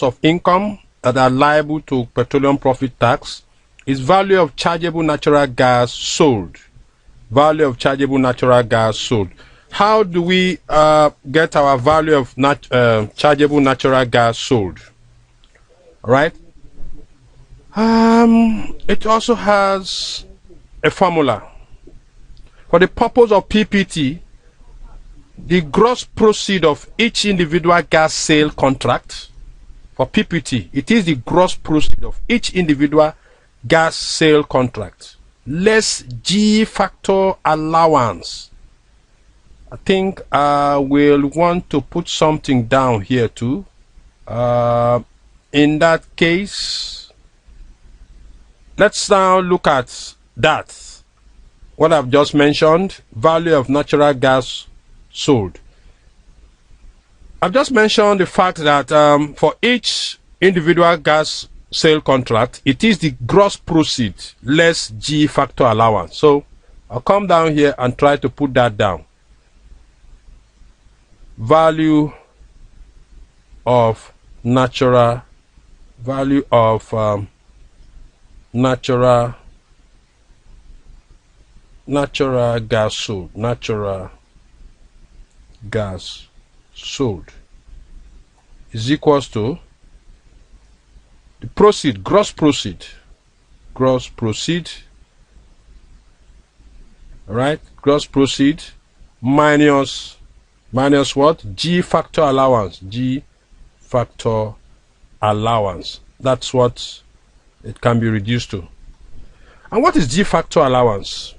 of income that are liable to petroleum profit tax is value of chargeable natural gas sold. Value of chargeable natural gas sold. How do we get our value of chargeable natural gas sold? All right. It also has a formula. For the purpose of PPT, the gross proceed of each individual gas sale contract, for PPT, it is the gross proceed of each individual gas sale contract, less G factor allowance. I think we'll want to put something down here too. In that case, let's now look at that. What I've just mentioned, value of natural gas sold. I've just mentioned the fact that for each individual gas sale contract, it is the gross proceed less G factor allowance. So I'll come down here and try to put that down. Value of natural gas sold. Natural gas sold is equals to the proceed, gross proceed, all right, gross proceed minus what? G factor allowance, that's what it can be reduced to. And what is G factor allowance?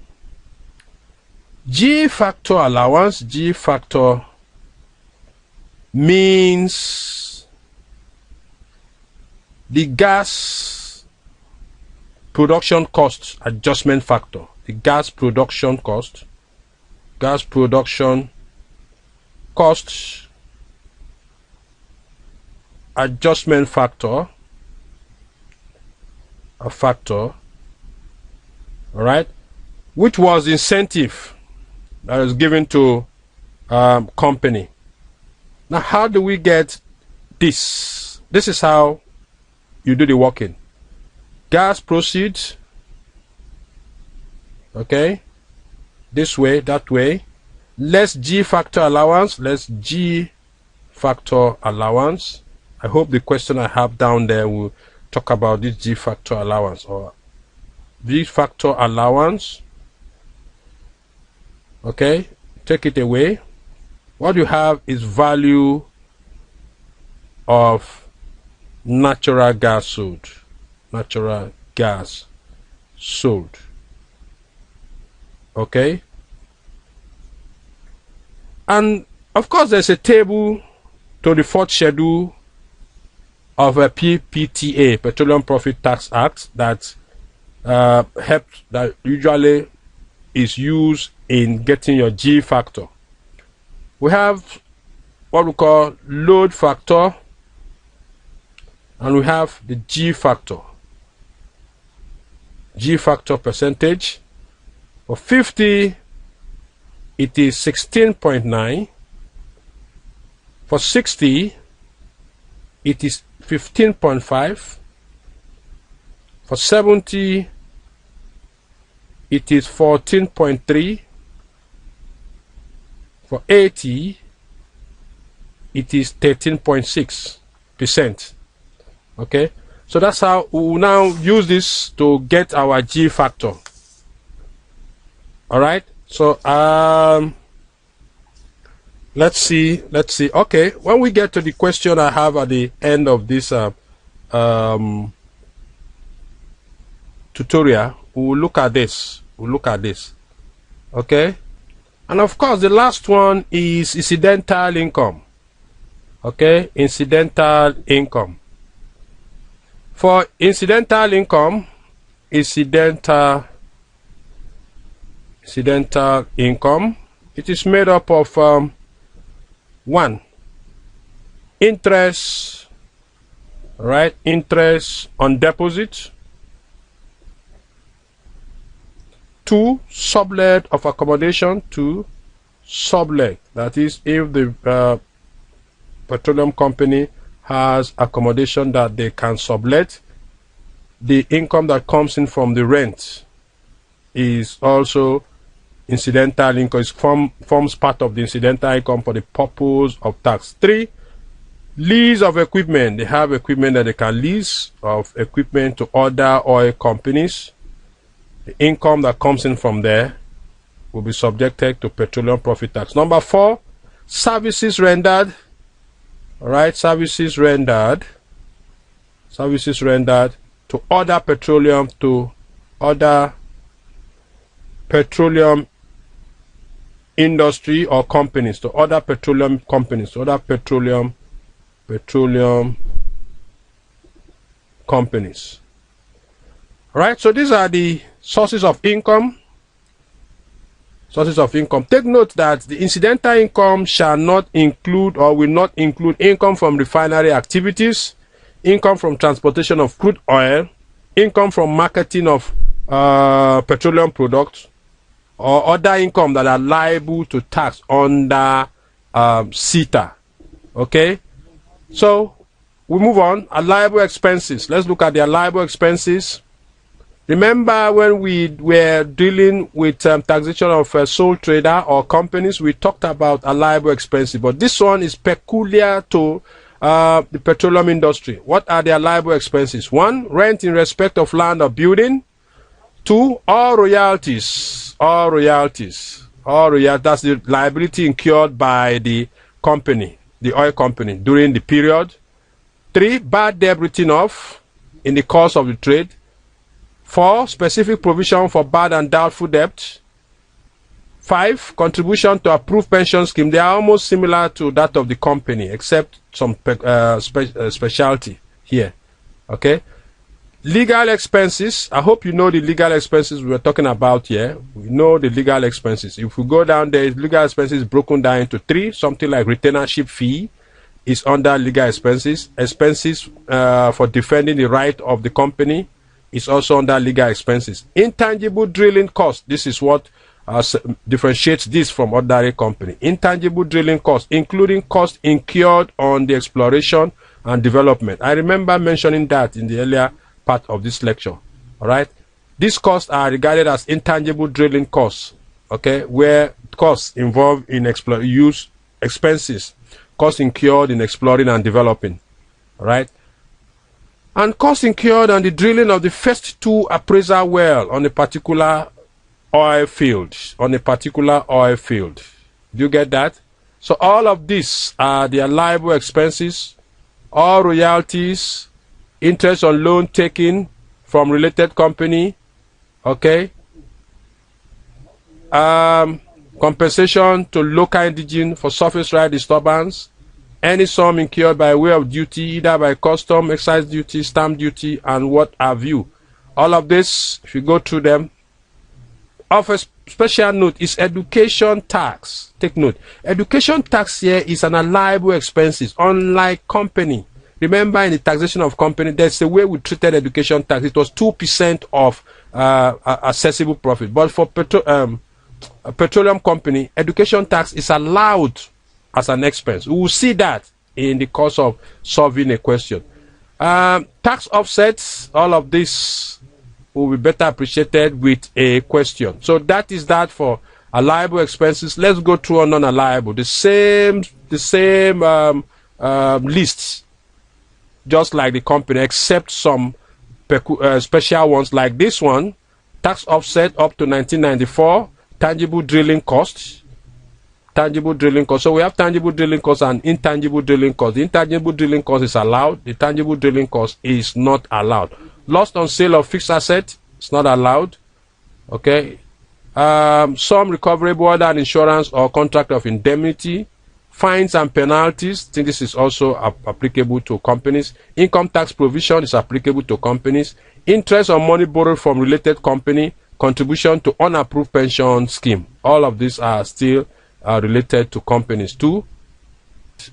G factor means the gas production cost adjustment factor. The gas production cost adjustment factor, all right, which was incentive that was given to company. Now, how do we get this? This is how you do the working. Gas proceeds, okay, this way, that way, less G factor allowance, I hope the question I have down there will talk about this G factor allowance, or G factor allowance. Okay, take it away. What you have is value of natural gas sold. Okay, and of course there's a table to the fourth schedule of a PPTA, Petroleum Profit Tax Act, that usually is used in getting your G factor. We have what we call load factor, and we have the G factor percentage. For 50, it is 16.9. For 60, it is 15.5. For 70, it is 14.3. For 80, it is 13.6%. Okay, so that's how we will now use this to get our G factor. All right, so let's see. Okay, when we get to the question I have at the end of this tutorial, we will look at this. Okay, and of course the last one is incidental income. Okay, incidental income. For incidental income, incidental income, it is made up of 1, interest, right? Interest on deposit. 2, sublet of accommodation. 2, sublet. That is, if the petroleum company has accommodation that they can sublet. The income that comes in from the rent is also incidental income. It forms part of the incidental income for the purpose of tax. 3, lease of equipment. They have equipment that they can lease of equipment to other oil companies. The income that comes in from there will be subjected to petroleum profit tax. Number 4, services rendered. All right, services rendered to other petroleum industry or companies, to other petroleum companies, to other petroleum companies. All right, so these are the sources of income. Take note that the incidental income shall not include or will not include income from refinery activities, income from transportation of crude oil, income from marketing of petroleum products, or other income that are liable to tax under CETA. Okay, so we move on. Allowable expenses. Let's look at the allowable expenses. Remember when we were dealing with taxation of sole trader or companies, we talked about allowable expenses, but this one is peculiar to the petroleum industry. What are the allowable expenses? 1, rent in respect of land or building. 2, all royalties. That's the liability incurred by the company, the oil company, during the period. 3, bad debt written off in the course of the trade. 4, specific provision for bad and doubtful debt. 5, contribution to approved pension scheme. They are almost similar to that of the company, except some specialty here. Okay. Legal expenses. I hope you know the legal expenses we were talking about here. We know the legal expenses. If we go down there, legal expenses broken down into 3. Something like retainership fee is under legal expenses. Expenses for defending the right of the company is also under legal expenses. Intangible drilling cost. This is what differentiates this from ordinary company. Intangible drilling cost, including cost incurred on the exploration and development. I remember mentioning that in the earlier part of this lecture. All right, these costs are regarded as intangible drilling costs. Okay, where costs involved in expenses, costs incurred in exploring and developing. All right. And costs incurred on the drilling of the first 2 appraisal well on a particular oil field. Do you get that? So all of these are the allowable expenses, all royalties, interest on loan taken from related company. Okay. Compensation to local indigene for surface right disturbance. Any sum incurred by way of duty, either by custom, excise duty, stamp duty, and what have you. All of this, if you go through them. Of a special note is education tax. Take note. Education tax here is an allowable expenses, unlike company. Remember, in the taxation of company, there's a way we treated education tax. It was 2% of accessible profit. But for a petroleum company, education tax is allowed as an expense. We will see that in the course of solving a question. Tax offsets, all of this will be better appreciated with a question. So that is that for allowable expenses. Let's go through on non-allowable. The same lists, just like the company, except some special ones like this one. Tax offset up to 1994. Tangible drilling costs. So we have tangible drilling costs and intangible drilling costs. The intangible drilling cost is allowed. The tangible drilling cost is not allowed. Loss on sale of fixed asset is not allowed. Okay. Some recoverable other insurance or contract of indemnity. Fines and penalties. I think this is also applicable to companies. Income tax provision is applicable to companies. Interest on money borrowed from related company. Contribution to unapproved pension scheme. All of these are still related to companies too.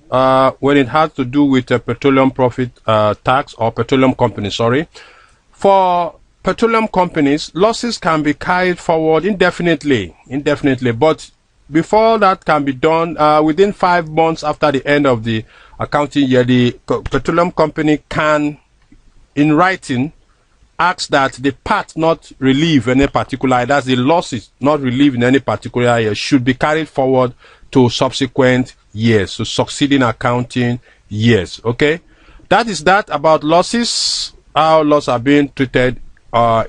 When it has to do with petroleum profit tax or petroleum companies, sorry. For petroleum companies, losses can be carried forward indefinitely, but before that can be done, within 5 months after the end of the accounting year, the petroleum company can, in writing, ask that the part not relieved in any particular, that's the losses not relieved in any particular year, should be carried forward to subsequent years, so succeeding accounting years. Okay, that is that about losses, how losses are being treated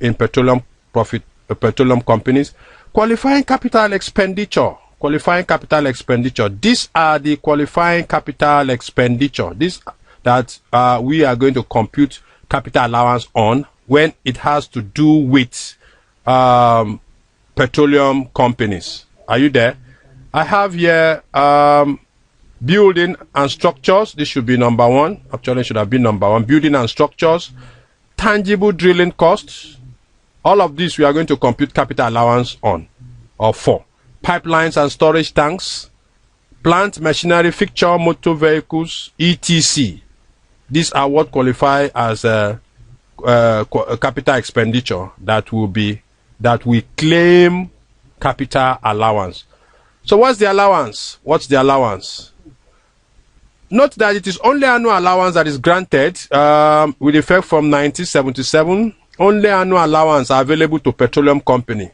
in petroleum companies. Qualifying capital expenditure. Qualifying capital expenditure. These are the qualifying capital expenditure. This that we are going to compute capital allowance on when it has to do with petroleum companies. Are you there? I have here building and structures. This should be number one. Actually, it should have been number one. Building and structures. Tangible drilling costs. All of this we are going to compute capital allowance on or for. Pipelines and storage tanks. Plant, machinery, fixture, motor vehicles, etc. These are what qualify as capital expenditure that we claim capital allowance. So what's the allowance? What's the allowance? Note that it is only annual allowance that is granted with effect from 1977. Only annual allowance are available to petroleum company.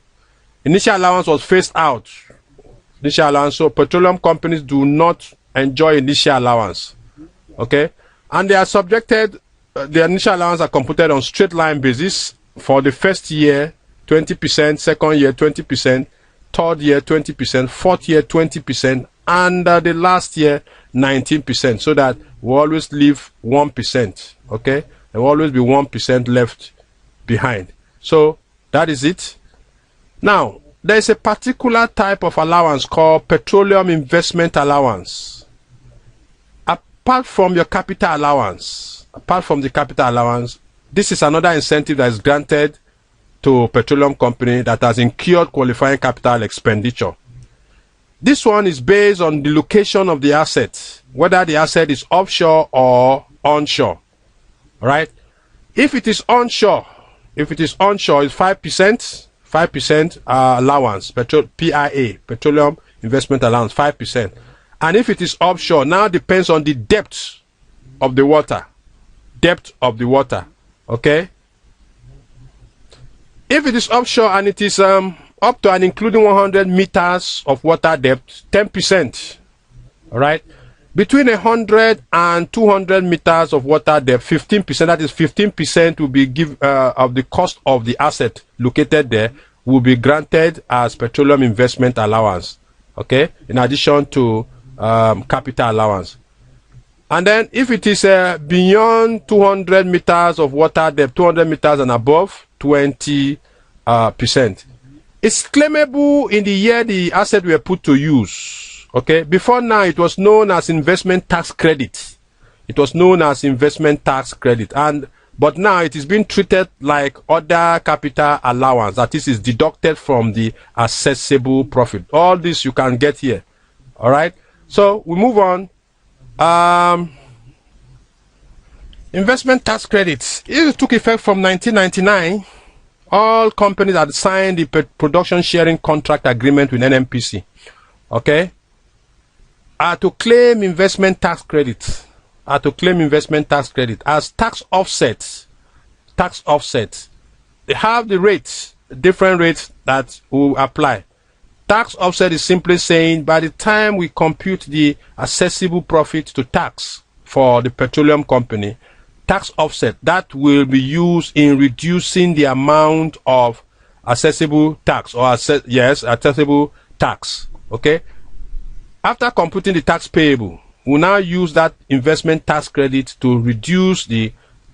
Initial allowance was phased out. Initial allowance, so petroleum companies do not enjoy initial allowance. Okay, and they are subjected. The initial allowance are computed on straight line basis. For the first year, 20%, second year, 20%, third year, 20%, fourth year, 20%, and the last year, 19%. So that we always leave 1%. Okay, there will always be 1% left behind. So that is it. Now, there is a particular type of allowance called petroleum investment allowance. Apart from your capital allowance, this is another incentive that is granted to petroleum company that has incurred qualifying capital expenditure. This one is based on the location of the asset, whether the asset is offshore or onshore. Right? If it is onshore, it's 5%. 5% allowance, PIA, petroleum investment allowance, 5%. And if it is offshore, now depends on the depth of the water. Okay? If it is offshore and it is up to and including 100 meters of water depth, 10%. Alright? Between 100 and 200 meters of water depth, 15%, that is 15% will be of the cost of the asset located there, will be granted as petroleum investment allowance. Okay, in addition to capital allowance. And then if it is beyond 200 meters of water depth, 200 meters and above, 20%. It's claimable in the year the asset were put to use. Okay, before now it was known as investment tax credit. But now it is being treated like other capital allowance, that is deducted from the assessable profit. All this you can get here. All right. So we move on. Investment tax credits. It took effect from 1999. All companies that signed the production sharing contract agreement with NNPC, okay, are to claim investment tax credits. As tax offsets. They have the rates, different rates that will apply. Tax offset is simply saying by the time we compute the assessable profit to tax for the petroleum company, tax offset that will be used in reducing the amount of assessable tax or assessable tax. Okay. After computing the tax payable, we now use that investment tax credit to reduce the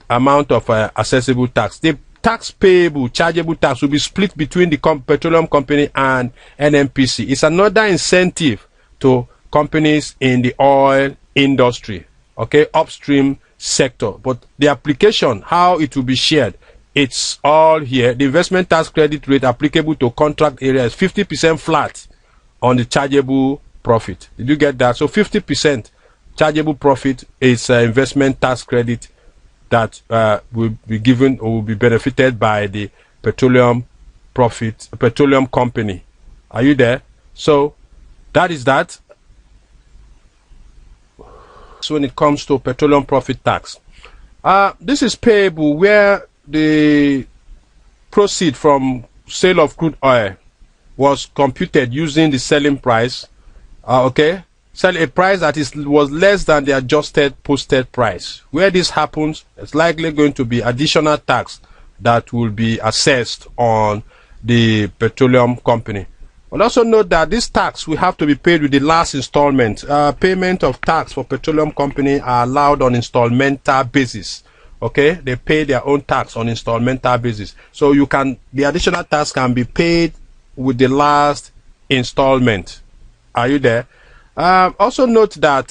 amount of assessable tax. The tax payable, chargeable tax will be split between the petroleum company and NNPC. It's another incentive to companies in the oil industry, okay, upstream sector. But the application, how it will be shared, it's all here. The investment tax credit rate applicable to contract area is 50% flat on the chargeable profit. Did you get that? So 50% chargeable profit is investment tax credit that will be given or will be benefited by the petroleum company. Are you there? So That is that. So when it comes to petroleum profit tax, this is payable where the proceed from sale of crude oil was computed using the selling price. Okay, sell a price that was less than the adjusted posted price. Where this happens, it's likely going to be additional tax that will be assessed on the petroleum company. But also note that this tax will have to be paid with the last installment. Payment of tax for petroleum company are allowed on installmental basis. Okay, they pay their own tax on installmental basis. So the additional tax can be paid with the last installment. Are you there? Also note that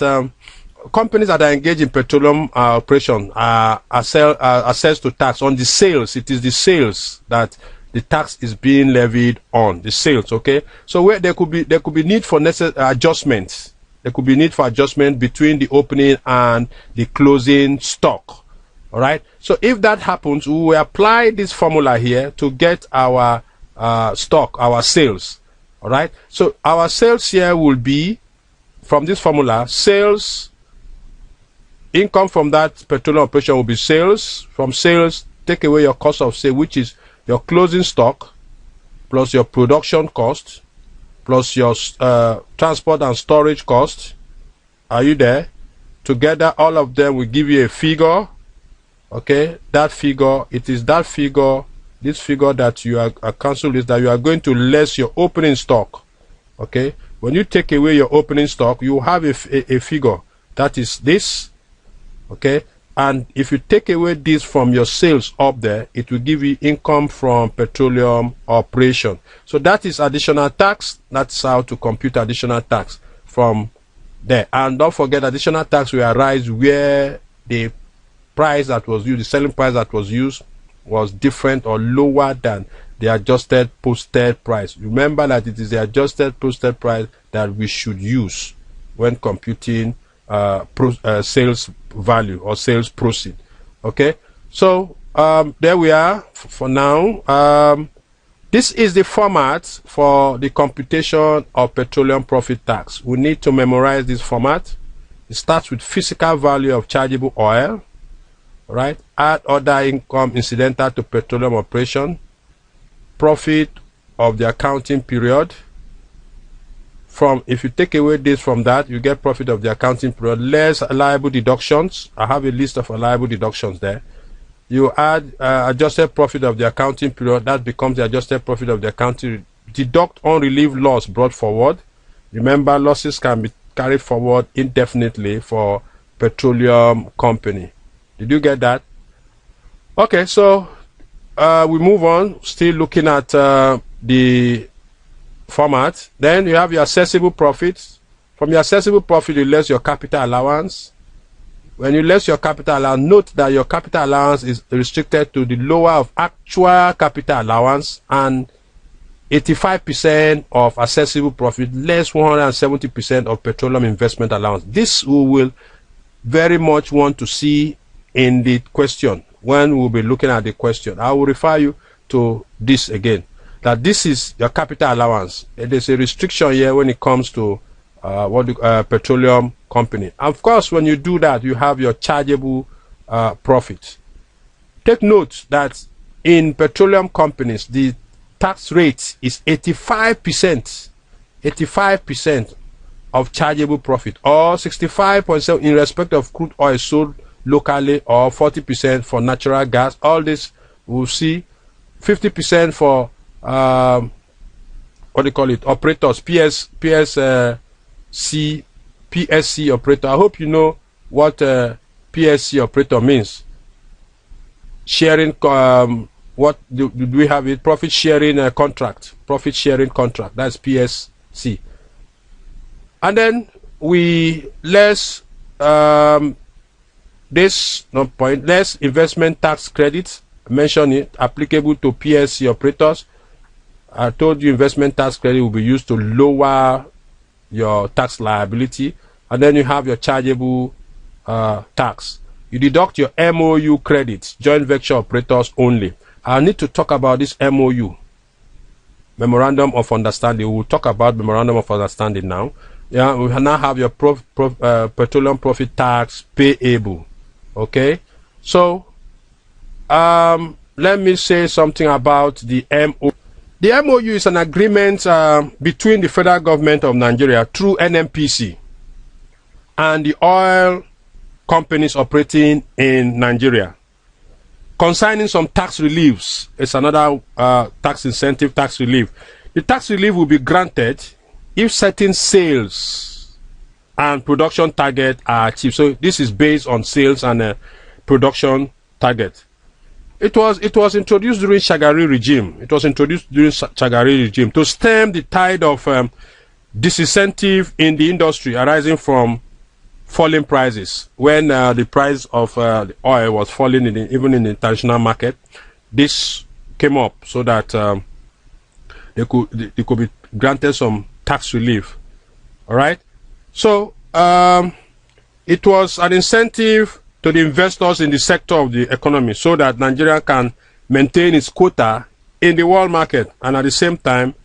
companies that are engaged in petroleum operation are assessed to tax on the sales. It is the sales that the tax is being levied on, the sales. Okay, so where there could be need for adjustments. There could be need for adjustment between the opening and the closing stock. All right. So if that happens, we will apply this formula here to get our stock, our sales. All right. So our sales here will be from this formula: sales, income from that petroleum operation will be sales. From sales, take away your cost of sale, which is your closing stock, plus your production cost, plus your transport and storage cost. Are you there? Together, all of them will give you a figure. Okay, that figure, it is that figure, this figure that you are cancel is that you are going to less your opening stock. Okay, when you take away your opening stock, you have a figure that is this. Okay, and if you take away this from your sales up there, it will give you income from petroleum operation. So that is additional tax. That's how to compute additional tax from there. And don't forget, additional tax will arise where the price that was used, the selling price that was used, was different or lower than the adjusted posted price. Remember that it is the adjusted posted price that we should use when computing sales value or sales proceed. Okay, so there we are for now. This is the format for the computation of petroleum profit tax. We need to memorize this format. It starts with physical value of chargeable oil. Right, add other income incidental to petroleum operation, profit of the accounting period. If you take away this from that, you get profit of the accounting period less allowable deductions. I have a list of allowable deductions there. You add adjusted profit of the accounting period. That becomes the adjusted profit of the accounting. Deduct unrelieved loss brought forward. Remember, losses can be carried forward indefinitely for petroleum company. Did you get that? Okay, so we move on, still looking at the format. Then you have your assessable profits. From your assessable profit, you less your capital allowance. When you less your capital allowance, note that your capital allowance is restricted to the lower of actual capital allowance and 85% of assessable profit less 170% of petroleum investment allowance. This we will very much want to see in the question when we'll be looking at the question. I will refer you to this again, that this is your capital allowance. There's a restriction here when it comes to petroleum company. And of course, when you do that, you have your chargeable profit. Take note that in petroleum companies, the tax rate is 85%. 85% of chargeable profit, or 65.7 in respect of crude oil sold locally, or 40% for natural gas. All this we'll see. 50% for what do you call it, operators, PSC operator. I hope you know what PSC operator means. Sharing, what do we have it? Profit sharing contract. Profit sharing contract. That's PSC. And then we less less investment tax credits. Mention it, applicable to PSC operators. I told you investment tax credit will be used to lower your tax liability. And then you have your chargeable tax. You deduct your MOU credits, joint venture operators only. I need to talk about this MOU. Memorandum of Understanding. We'll talk about Memorandum of Understanding now. Yeah, we now have your Petroleum Profit Tax payable. Okay, so let me say something about the MOU. The MOU is an agreement between the federal government of Nigeria through NNPC and the oil companies operating in Nigeria concerning some tax reliefs. It's another tax incentive, tax relief. The tax relief will be granted if certain sales and production target are achieved. So this is based on sales and production target. It was introduced during Shagari regime. It was introduced during Shagari regime to stem the tide of disincentive in the industry arising from falling prices. When the price of the oil was falling even in the international market, this came up so that they could be granted some tax relief. All right. So it was an incentive to the investors in the sector of the economy so that Nigeria can maintain its quota in the world market and at the same time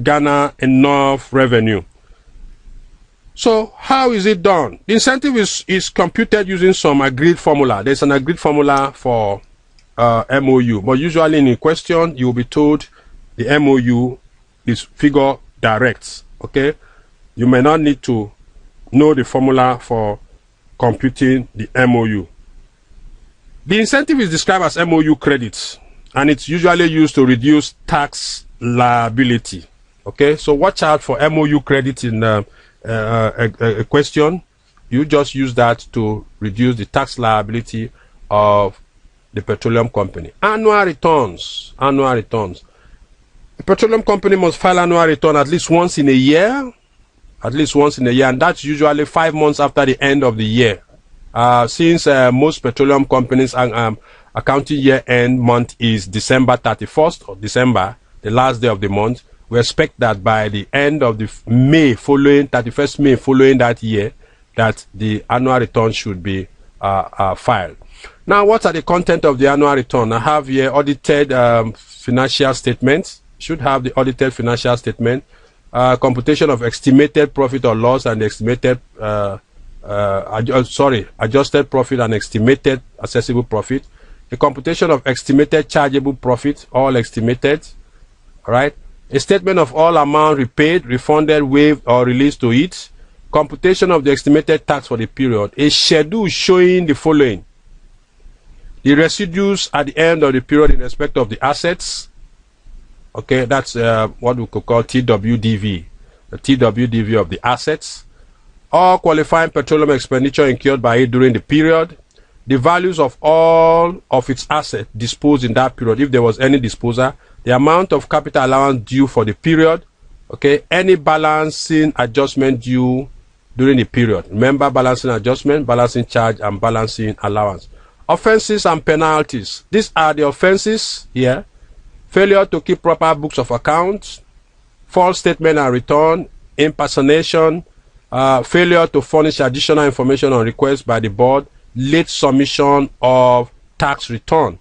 garner enough revenue. So how is it done? The incentive is computed using some agreed formula. There's an agreed formula for MOU, but usually in a question you will be told the MOU is figure direct. Okay, you may not need to know the formula for computing the MOU. The incentive is described as MOU credits, and it's usually used to reduce tax liability. Okay, so watch out for MOU credit in a question. You just use that to reduce the tax liability of the petroleum company. Annual returns. The petroleum company must file annual return at least once in a year. And that's usually 5 months after the end of the year. Since most petroleum companies accounting year end month is December 31st or December, the last day of the month, we expect that by the end of the 31st May following that year, that the annual return should be filed. Now, what are the content of the annual return? I have here audited financial statements. Should have the audited financial statement. Computation of estimated profit or loss and estimated adjusted profit and estimated accessible profit. The computation of estimated chargeable profit, all estimated. All right. A statement of all amount repaid, refunded, waived, or released to it. Computation of the estimated tax for the period. A schedule showing the following: the residues at the end of the period in respect of the assets. Okay, that's what we could call TWDV, the TWDV of the assets. All qualifying petroleum expenditure incurred by it during the period. The values of all of its assets disposed in that period, if there was any disposal. The amount of capital allowance due for the period. Okay, any balancing adjustment due during the period. Remember, balancing adjustment, balancing charge, and balancing allowance. Offenses and penalties. These are the offenses here. Failure to keep proper books of accounts, false statement and return, impersonation, failure to furnish additional information on request by the board, late submission of tax return.